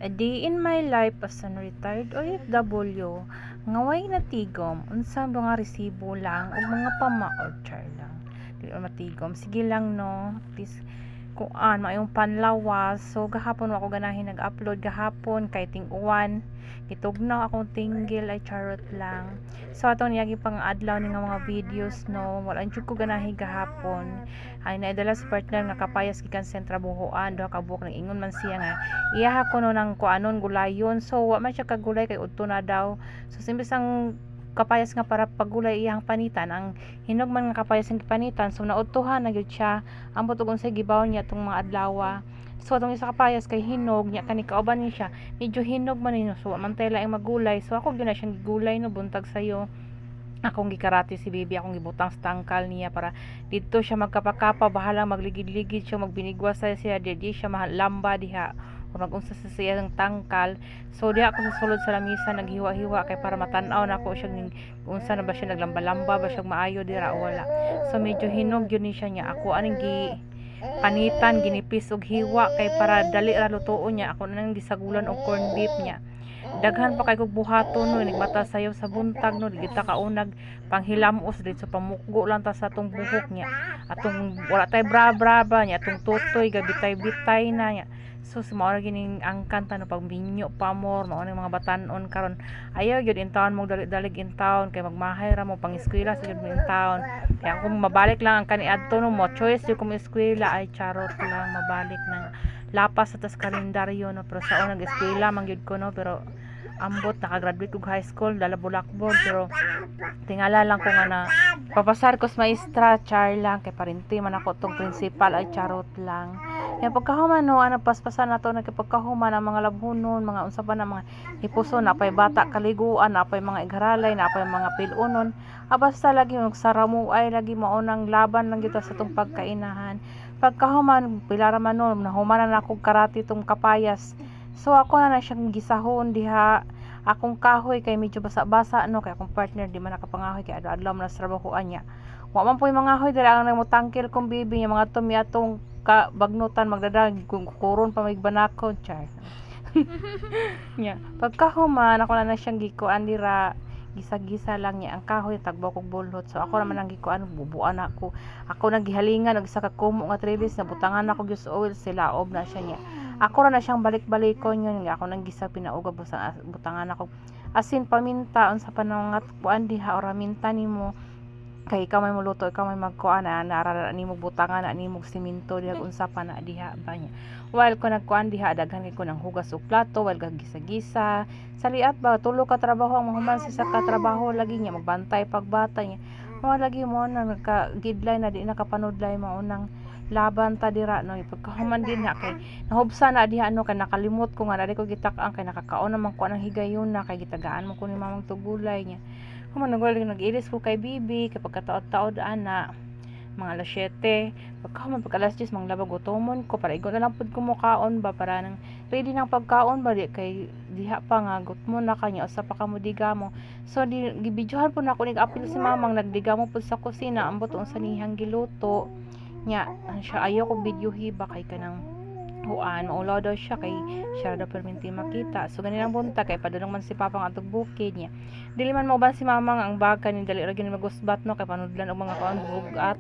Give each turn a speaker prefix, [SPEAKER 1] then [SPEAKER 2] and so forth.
[SPEAKER 1] A day in my life as an retired OFW, ngaway natigom, unsa mga resibo lang ug mga pamaod char lang. Dili matigom, sige lang no. At least kuan maayong panlawas. So gahapon ako ganahin nag-upload gahapon kay ting-uwan. Gitugnaw akong tinggil ay charot lang. So atong niyagi pang adlaw ni nga mga videos no. Wala jud ko ganahi gahapon. Ay naidala sa partner nga kapayas gikan sa trabuhoan duha ka buok nang ingon man siya nga iyaha ko no nang kuanon gulayon. So wa man siya kagulay kay udto na daw. So simbes ang kapayas nga para pagulay iyang panitan ang hinog man nga kapayas ang panitan, so naudtuhan na gyud siya ambot ug unsay gibaw niya tong mga adlaw. So atong isa kapayas kay hinog niya kani kauban ni siya medyo hinog man nino, so man tay laing magulay. So ako gyud na siyang gigulay no buntag sayo akong gikarati si baby, akong gibutang sa tangkal niya para dito siya magkapakapa, bahala magligid-ligid siya, magbinigwas siya, di siya malamba diha o magunsa sa siyang tangkal. So diha ako sa sulod sa lamisa naghiwa-hiwa kay para matan-aw na ako siya unsa na ba siya naglamba-lamba ba siya maayo dira wala. So medyo hinog yun ni siya niya, ako aning panitan ginipis og hiwa kay para dali ra lutuon niya, ako nang gisagulan og corned beef niya. Daghan pa kay kog buhaton no, nigmata sayo sa buntag no, digita kaunag panghilamos dito sa pamukgo lang ta sa atong buhok niya. Atong wala tay bra-bra niya, atong tutoy gabitay-bitay na niya. So mao gining angkan ta no pag binyo pa more mao ni mga batan-on karon. Ayaw gyud in town mo dalig in town kay magmahay ra mo pang eskwela sa gyud mo in town. Kaya kung mabalik lang ang kaniadto no mo choice yung kung eskwela ay charot lang mabalik ng lapas sa tas kalendaryo no, pero sa unang eskwela man gyud ko no, pero ambot nakagraduate kog high school dala bulakbol, pero tingala lang ko nga na papasar ko sa maestra char lang kay parinti man ako tong principal ay charot lang. Kaya pagkahuman no ana paspasan nato na kay pagkahuman ang mga labhonon mga unsa pa na mga hipuson napay bata kaliguan napay mga igharalay napay mga pilunon basta lagi magsaramu ay lagi maunang laban lang kita sa tong pagkainahan. Pagkahuman pilara man no nahuman na ako karate tong kapayas. So ako na siyang gisahon diha akong kahoy kay medyo basa-basa no, kay akong partner di man nakapangahoy kay adlaw man sa trabahoan niya. Wa man poy mga hoy dira ang nagmutangkil kong bibi niya mga tumyatong bagnutan magdadag kuron pa migbanakon char. Nya pagkahuman ako na siyang gikuan dira gisa-gisa lang niya ang kahoy tagbaw kog bulhot. So ako naman ang gikuan bubuan ako nang gihalingan og isa ka kumo nga trelis na butangan ako gyud oil sila ob na siya niya. Ako ra na siyang balik-balikon yun nga ako nang gisa pinauga butangan ako asin paminta unsa pa nang kuan diha ora minta nimo kay ikaw may muluto ikaw may magkuan na narara nimo butangan na nimo siminto diha unsa pa na diha ba niya. While ko nagkuan diha daghan ko nang hugas og plato while gagisa-gisa sa liat ba tulo ka trabaho ang mahuman sa ka trabaho lagi niya magbantay pagbata niya mo lagi mo na nagka-gidlay na di nakapanudlay mo unang laban ta dira no pagkahuman din na kay nahubsa na diha no kay nakalimot ko nga dali ko gitak-ang kay nakakaon naman ko ang higayon na kay gitagaan mo ko ni mamang tugulay niya. Human nag-iris ko kay bibi kay pagkataod-taod ana mga alas 7 pagkahuman pagka alas 10 manglaba gutomon ko para igon na lang pud ko mukaon ba para nang ready nang pagkaon ba di kay diha pa nga gutmon na kanya usa pa ka mo diga mo. So di gibidyohan pud nako ning apil si mamang nagdiga mo pud sa kusina ambot unsa niyang giluto nya siya ayaw ko videohi ba kay kanang huan maulaw daw siya kay siya daw perminti makita. So ganilang bunta kay padulong man si papa nga atog bukid niya dili man mauban si mamang ang bag kanin dali ra gyud magusbat no kay panudlan og mga kaon bugat.